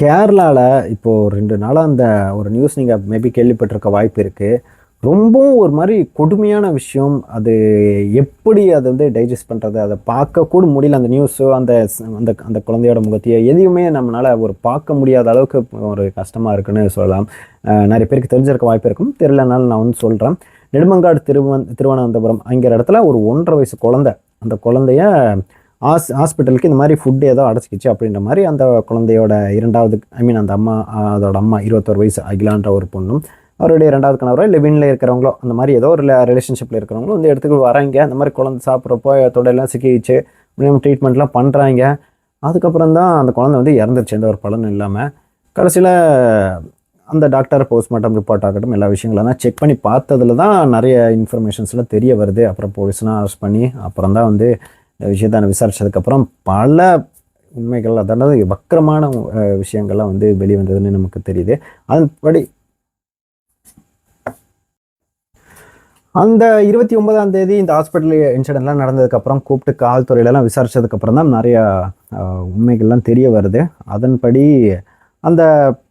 கேரளாவில் இப்போது 2 நாளாக அந்த ஒரு நியூஸ் நீங்கள் மேபி கேள்விப்பட்டிருக்க வாய்ப்பு இருக்குது. ரொம்பவும் ஒரு மாதிரி கொடுமையான விஷயம். அது எப்படி அதை வந்து டைஜஸ்ட் பண்ணுறது, அதை பார்க்கக்கூட முடியல. அந்த நியூஸோ அந்த அந்த அந்த குழந்தையோட முகத்தையோ எதையுமே நம்மளால் ஒரு பார்க்க முடியாத அளவுக்கு ஒரு கஷ்டமாக இருக்குன்னு சொல்லலாம். நிறைய பேருக்கு தெரிஞ்சிருக்க வாய்ப்பு இருக்கும், தெரியலனாலும் நான் வந்து சொல்கிறேன். நெடுமங்காடு திருவனந்தபுரம் அங்கிற இடத்துல ஒரு 1.5 வயசு குழந்தை. அந்த குழந்தைய ஹாஸ்பிட்டலுக்கு இந்த மாதிரி ஃபுட்டு ஏதோ அடைச்சிக்கிச்சு அப்படின்ற மாதிரி அந்த குழந்தையோட இரண்டாவது அந்த அம்மா, அதோட அம்மா 21 வயசு அகிலான்ற ஒரு பொண்ணும் அவருடைய 2வது கணவரோ லிவின்ல இருக்கிறவங்களோ அந்த மாதிரி ஏதோ ஒரு ரிலேஷன்ஷிப்பில் இருக்கிறவங்களும் வந்து இடத்துக்கு வராங்க. அந்த மாதிரி குழந்தை சாப்பிட்றப்போ தொடையெல்லாம் சிக்கிச்சு ட்ரீட்மெண்ட்லாம் பண்ணுறாங்க. அதுக்கப்புறம் தான் அந்த குழந்தை வந்து இறந்துருச்சு, எந்த ஒரு பலனும் இல்லாமல். கடைசியில் அந்த டாக்டர் போஸ்ட்மார்ட்டம் ரிப்போர்ட் ஆகட்டும் எல்லா விஷயங்களும் தான் செக் பண்ணி பார்த்ததுல தான் நிறைய இன்ஃபர்மேஷன்ஸ்லாம் தெரிய வருது. அப்புறம் போலீஸ்லாம் அரெஸ்ட் பண்ணி அப்புறம் தான் வந்து விஷயத்தை விசாரிச்சதுக்கப்புறம் பல உண்மைகள், அதாவது வக்கரமான விஷயங்கள்லாம் வந்து வெளிவந்ததுன்னு நமக்கு தெரியுது. அதன்படி அந்த 29ஆம் தேதி இந்த ஹாஸ்பிட்டல் இன்சிடென்ட்லாம் நடந்ததுக்கப்புறம் கூப்பிட்டு காவல்துறையிலலாம் விசாரித்ததுக்கப்புறம் தான் நிறையா உண்மைகள்லாம் தெரிய வருது. அதன்படி அந்த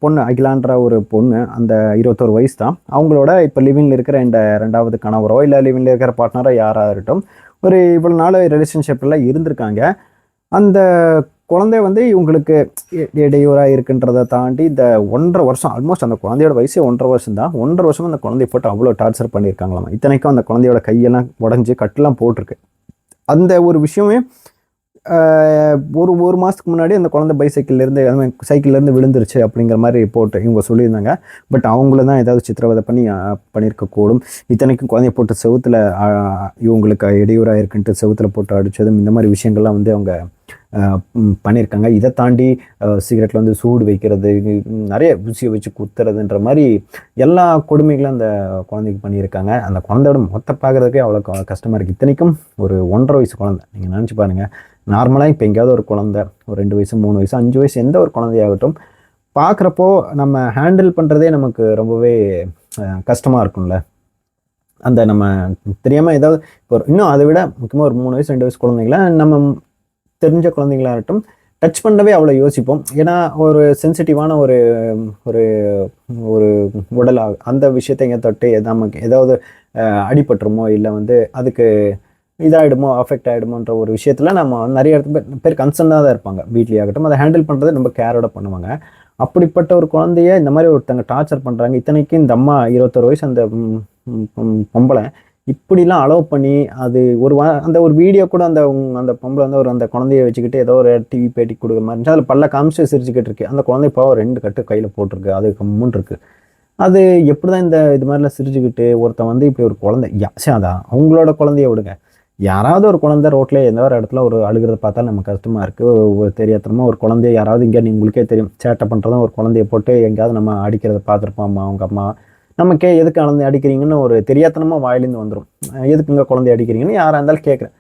பொண்ணு அகிலான்ற ஒரு பொண்ணு, அந்த 21 வயசு தான். அவங்களோட இப்போ லிவிங்கில் இருக்கிற இந்த 2வது கணவரோ இல்லை லிவிங்கில் இருக்கிற பார்ட்னரோ யாராக இருக்கட்டும், ஒரு இவ்வளோ நாள் ரிலேஷன்ஷிப்பில் இருந்திருக்காங்க. அந்த குழந்தை வந்து இவங்களுக்கு இடையூறாக இருக்குன்றதை தாண்டி இந்த 1.5 வருஷம், ஆல்மோஸ்ட் அந்த குழந்தையோட வயசே 1.5 வருஷம் தான். 1.5 வருஷம் அந்த குழந்தைய போட்டு அவ்வளோ டார்ச்சர் பண்ணியிருக்காங்களாம். இத்தனைக்கும் அந்த குழந்தையோட கையெல்லாம் உடஞ்சி கட்டெல்லாம் போட்டிருக்கு. அந்த ஒரு விஷயமே ஒரு மாதத்துக்கு முன்னாடி அந்த குழந்தை சைக்கிள்லேருந்து விழுந்துருச்சு அப்படிங்கிற மாதிரி போட்டு இவங்க சொல்லியிருந்தாங்க. பட் அவங்கள தான் ஏதாவது சித்திரவதை பண்ணியிருக்கக்கூடும். இத்தனைக்கும் குழந்தைய போட்டு செவுத்தில் இவங்களுக்கு இடையூறாக இருக்குன்ட்டு செவுத்தில் போட்டு அடித்ததும் இந்த மாதிரி விஷயங்கள்லாம் வந்து அவங்க பண்ணியிருக்காங்க. இதை தாண்டி சிகரெட்டில் வந்து சூடு வைக்கிறது, நிறைய ஊசியை வச்சு குத்துறதுன்ற மாதிரி எல்லா கொடுமைகளும் அந்த குழந்தைக்கு பண்ணியிருக்காங்க. அந்த குழந்தையோட மொத்த பார்க்குறதுக்கே அவ்வளோ கஷ்டமாக இருக்குது. இத்தனைக்கும் ஒரு 1.5 வயசு குழந்தை. நீங்கள் நினச்சி பாருங்கள், நார்மலாக இப்போ எங்கேயாவது ஒரு குழந்தை ஒரு 2 வயசு 3 வயசு 5 வயசு எந்த ஒரு குழந்தையாகட்டும் பார்க்குறப்போ நம்ம ஹேண்டில் பண்ணுறதே நமக்கு ரொம்பவே கஷ்டமாக இருக்கும்ல. அந்த நம்ம தெரியாமல் ஏதாவது இப்போ இன்னும் அதை விட முக்கியமாக ஒரு 3 வயசு 2 வயசு குழந்தைங்கள நம்ம தெரிஞ்ச குழந்தைங்களாகட்டும் டச் பண்ணவே அவ்வளோ யோசிப்போம். ஏன்னா ஒரு சென்சிட்டிவான ஒரு ஒரு ஒரு உடலாக அந்த விஷயத்தை எங்கே தொட்டு நமக்கு ஏதாவது அடிபட்டுருமோ இல்லை வந்து அதுக்கு இதாகிடுமோ அஃபெக்ட் ஆகிடுமோன்ற ஒரு விஷயத்தில் நம்ம நிறைய பேர் கன்சர்னாக தான் இருப்பாங்க. வீட்லேயே ஆகட்டும் அதை ஹேண்டில் பண்ணுறது ரொம்ப கேரோட பண்ணுவாங்க. அப்படிப்பட்ட ஒரு குழந்தைய இந்த மாதிரி ஒருத்தங்க டார்ச்சர் பண்ணுறாங்க. இத்தனைக்கும் இந்த அம்மா 21 வயசு அந்த பொம்பளை இப்படிலாம் அலோவ் பண்ணி அது அந்த ஒரு வீடியோ கூட அந்த பொம்பளை வந்து அந்த குழந்தைய வச்சுக்கிட்டு ஏதோ ஒரு டிவி பேட்டி கொடுக்குற மாதிரி இருந்துச்சு. அதில் பல்ல காமிச்சு சிரிச்சுக்கிட்டு இருக்கு. அந்த குழந்தை பாவம் 2 கட்டு கையில் போட்டிருக்கு, அது கம்முன்னு இருக்கு. அது எப்படி தான் இது மாதிரிலாம் சிரிச்சுக்கிட்டு ஒருத்தன் வந்து இப்படி ஒரு குழந்தை அதான் அவங்களோட குழந்தைய விடுங்க, யாராவது ஒரு குழந்தை ரோட்டில் எந்த ஒரு இடத்துல ஒரு அழுகிறத பார்த்தா நம்ம கஷ்டமாக இருக்குது. ஒரு தெரியாதனமாக ஒரு குழந்தைய யாராவது இங்கே உங்களுக்கே தெரியும் சேட்டை பண்ணுறதும் ஒரு குழந்தைய போட்டு எங்கேயாவது நம்ம அடிக்கிறத பார்த்துருப்போம். அம்மா அவங்க அம்மா நமக்கே எதுக்கு குழந்தை அடிக்கிறீங்கன்னு ஒரு தெரியாதனமாக வாயிலேருந்து வந்துடும். எதுக்குங்க குழந்தைய அடிக்கிறீங்கன்னு யாராக இருந்தாலும் கேட்குறேன்.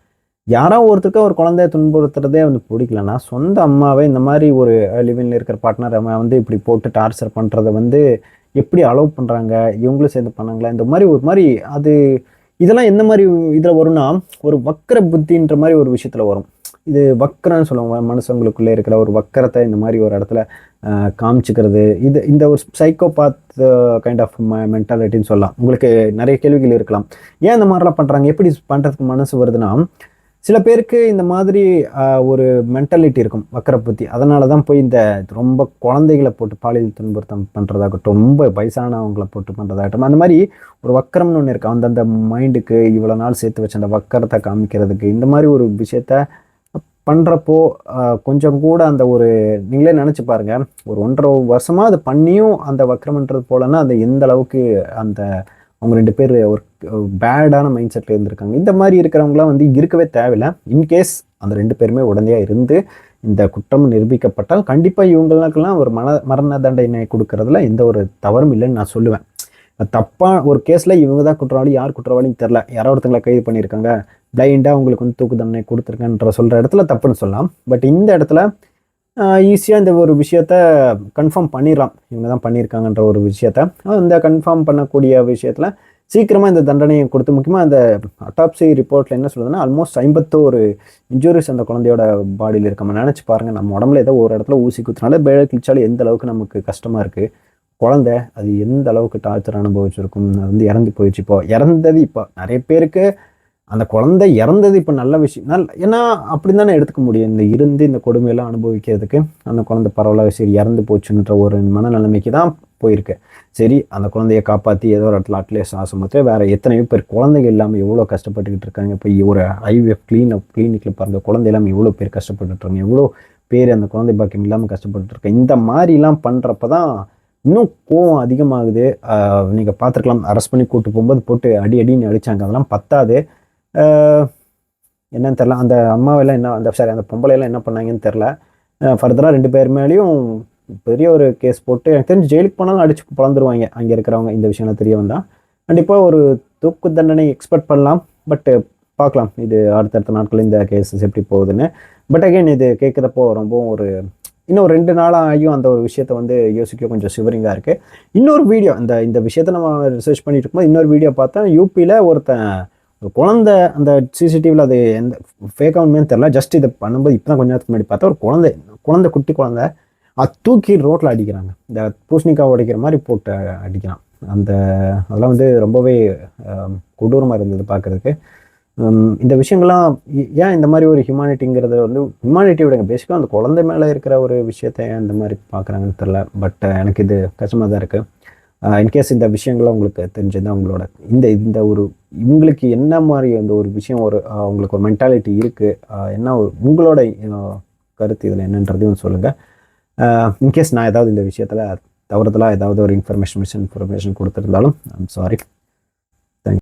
யாராவது ஒருத்தருக்கு ஒரு குழந்தைய துன்புறுத்துறதே வந்து பிடிக்கலன்னா சொந்த அம்மாவே இந்த மாதிரி ஒரு லிவிங்கில் இருக்கிற பார்ட்னர் வந்து இப்படி போட்டு டார்ச்சர் பண்ணுறதை வந்து எப்படி அலோவ் பண்ணுறாங்க, இவங்களும் சேர்ந்து பண்ணாங்களா இந்த மாதிரி ஒரு மாதிரி அது இதெல்லாம் எந்த மாதிரி இதில் வரும்னா ஒரு வக்கர புத்தின்ற மாதிரி ஒரு விஷயத்தில் வரும். இது வக்கரன்னு சொல்லுவாங்க, மனுஷங்களுக்குள்ளே இருக்கிற ஒரு வக்கரத்தை இந்த மாதிரி ஒரு இடத்துல காமிச்சிக்கிறது. இந்த ஒரு சைக்கோபாத் கைண்ட் ஆஃப் மென்டாலிட்டின்னு சொல்லலாம். உங்களுக்கு நிறைய கேள்விகள் இருக்கலாம், ஏன் இந்த மாதிரிலாம் பண்ணுறாங்க, எப்படி பண்ணுறதுக்கு மனசு வருதுன்னா, சில பேருக்கு இந்த மாதிரி ஒரு மென்டாலிட்டி இருக்கும், வக்கர புத்தி. அதனால தான் போய் இந்த ரொம்ப குழந்தைகளை போட்டு பாலியல் துன்புறுத்தம் பண்ணுறதாகட்டும், ரொம்ப வயசானவங்களை போட்டு பண்ணுறதாகட்டும், அந்த மாதிரி ஒரு வக்கரம்னு ஒன்று இருக்குது. அந்தந்த மைண்டுக்கு இவ்வளோ நாள் சேர்த்து வச்ச அந்த வக்கரத்தை காமிக்கிறதுக்கு இந்த மாதிரி ஒரு விஷயத்த பண்ணுறப்போ கொஞ்சம் கூட அந்த ஒரு நீங்களே நினச்சி பாருங்கள், ஒரு 1.5 வருஷமாக அது பண்ணியும் அந்த வக்கரம்ன்றது போலன்னா அது எந்த அளவுக்கு அந்த அவங்க 2 பேர் ஒரு பேடான மைண்ட் செட்டில் இருந்திருக்காங்க. இந்த மாதிரி இருக்கிறவங்களாம் வந்து இருக்கவே தேவையில்லை. இன்கேஸ் அந்த 2 பேருமே உடனடியாக இருந்து இந்த குற்றம் நிரூபிக்கப்பட்டால் கண்டிப்பாக இவங்களுக்கெல்லாம் ஒரு மரண தண்டனை கொடுக்கறதுல எந்த ஒரு தவறும் இல்லைன்னு நான் சொல்லுவேன். தப்பாக ஒரு கேஸில் இவங்க தான் குற்றவாளி, யார் குற்றவாளின்னு தெரில, யாரோ ஒருத்தங்களை கைது பண்ணியிருக்காங்க, பிளைண்டாக அவங்களுக்கு வந்து தூக்கு தண்டனை கொடுத்துருக்கன்ற சொல்கிற இடத்துல தப்புன்னு சொல்லலாம். பட் இந்த இடத்துல ஈஸியாக இந்த ஒரு விஷயத்த கன்ஃபார்ம் பண்ணிடலாம், இவங்க தான் பண்ணியிருக்காங்கன்ற ஒரு விஷயத்த. இந்த கன்ஃபார்ம் பண்ணக்கூடிய விஷயத்தில் சீக்கிரமாக இந்த தண்டனையை கொடுத்து, முக்கியமாக அந்த அட்டாப்சி ரிப்போர்ட்டில் என்ன சொல்லுதுன்னா ஆல்மோஸ்ட் 51 இன்ஜுரிஸ் அந்த குழந்தையோட பாடியில் இருக்காம. நினச்சி பாருங்கள், நம்ம உடம்புல ஏதோ ஒரு இடத்துல ஊசி குத்துனால பேழ கிழிச்சாலும் எந்த அளவுக்கு நமக்கு கஷ்டமாக இருக்குது. குழந்தை அது எந்த அளவுக்கு டார்ச்சர் அனுபவிச்சிருக்கும். அது வந்து இறந்து போயிடுச்சு. இப்போ இறந்தது, இப்போ நிறைய பேருக்கு அந்த குழந்தை இறந்தது இப்போ நல்ல விஷயம். ஏன்னா அப்படி தானே எடுத்துக்க முடியும். இந்த இருந்து இந்த கொடுமையெல்லாம் அனுபவிக்கிறதுக்கு அந்த குழந்தை பரவாயில்ல, சரி இறந்து போச்சுன்ற ஒரு மனநிலைமைக்கு தான் போயிருக்கு. சரி, அந்த குழந்தைய காப்பாற்றி ஏதோ ஒரு இடத்துல அட்லீஸ்ட் ஆசமத்தில் வேறு எத்தனையோ பேர் குழந்தைகள் இல்லாமல் எவ்வளோ கஷ்டப்பட்டுக்கிட்டு இருக்காங்க. இப்போ ஒரு ஐவிஎஃப் கிளினிக்கில் பாருங்கள், குழந்தை இல்லாமல் எவ்வளோ பேர் கஷ்டப்பட்டுருக்காங்க, எவ்வளோ பேர் அந்த குழந்தை பாக்கியம் இல்லாமல் கஷ்டப்பட்டுருக்காங்க. இந்த மாதிரிலாம் பண்ணுறப்ப தான் இன்னும் கோவம் அதிகமாகுது. நீங்கள் பார்த்துருக்கலாம், அரெஸ்ட் பண்ணி கூப்பிட்டு போகும்போது போட்டு அடின்னு அடித்தாங்க. அதெல்லாம் பத்தாது. என்னன்னு தெரில, அந்த அம்மாவெல்லாம் என்ன, அந்த பொம்பளையெல்லாம் என்ன பண்ணாங்கன்னு தெரில. ஃபர்தராக 2 பேர் மேலேயும் பெரிய ஒரு கேஸ் போட்டு எனக்கு தெரிஞ்சு ஜெயிலுக்கு போனாலும் அடிச்சு பிளந்துருவாங்க அங்கே இருக்கிறவங்க. இந்த விஷயம்லாம் தெரிய வந்தால் கண்டிப்பாக ஒரு தூக்கு தண்டனை எக்ஸ்பெக்ட் பண்ணலாம். பட்டு பார்க்கலாம் இது அடுத்தடுத்த நாட்கள் இந்த கேஸஸ் எப்படி போகுதுன்னு. பட் அகைன் இது கேட்குறப்போ ரொம்ப ஒரு இன்னும் 2 நாளாக ஆகியும் அந்த ஒரு விஷயத்தை வந்து யோசிக்க கொஞ்சம் சிவரிங்காக இருக்குது. இன்னொரு வீடியோ, இந்த விஷயத்தை நம்ம ரிசர்ச் பண்ணிட்டு இருக்கும்போது இன்னொரு வீடியோ பார்த்தா, யூபியில் ஒரு குழந்தை அந்த சிசிடிவியில் அது எந்த ஃபேக் அவுண்ட்மே தெரில. ஜஸ்ட் இதை பண்ணும்போது இப்போ தான் கொஞ்ச நேரத்துக்கு முன்னாடி பார்த்தா ஒரு குட்டி குழந்தை அது தூக்கி ரோட்டில் அடிக்கிறாங்க. இந்த பூசணிக்காய் உடைக்கிற மாதிரி போட்டு அடிக்கிறான். அதெல்லாம் வந்து ரொம்பவே கொடூரமாக இருந்தது பார்க்குறதுக்கு. இந்த விஷயங்கள்லாம் ஏன் இந்த மாதிரி ஒரு ஹியூமானிட்டிங்கிறத வந்து ஹியூமானிட்டி விடுங்க, பேசிக்காக அந்த குழந்தை மேலே இருக்கிற ஒரு விஷயத்தை ஏன் இந்த மாதிரி பார்க்குறாங்கன்னு தெரில. பட் எனக்கு இது கஷ்டமாக தான் இருக்குது. இன்கேஸ் இந்த விஷயங்கள்லாம் உங்களுக்கு தெரிஞ்சதுதான் உங்களோட இந்த ஒரு உங்களுக்கு என்ன மாதிரி அந்த ஒரு விஷயம், உங்களுக்கு ஒரு மென்டாலிட்டி இருக்குது, என்ன உங்களோட கருத்து இதில் என்னன்றதையும் சொல்லுங்கள். இன்கேஸ் நான் ஏதாவது இந்த விஷயத்தில் தவறுதலாக ஏதாவது ஒரு மிஸ்இன்ஃபர்மேஷன் கொடுத்துருந்தாலும் ஐம் சாரி.